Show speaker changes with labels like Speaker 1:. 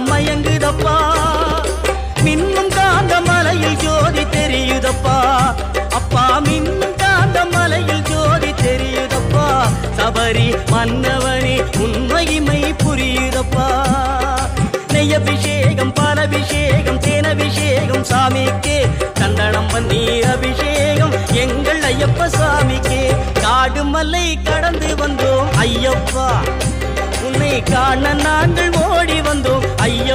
Speaker 1: மனம் மயங்குதப்பா மின்னும் காந்த மலையில் ஜோதி தெரியுதப்பா அப்பா மின்னும் காந்த மலையில் ஜோதி தெரியுதப்பா சபரி மன்னவனே உண்மைமை புரியுதப்பா நெய்யபிஷேகம் பாலபிஷேகம் தேனபிஷேகம் சாமிக்கே சந்தனம் பன்னீர் அபிஷேகம் எங்கள் ஐயப்ப சாமிக்கே காடு மலை கடந்து வந்தோம் ஐயப்பா உன்னை காண நாங்கள் ஓடி வந்தோம் ஐயா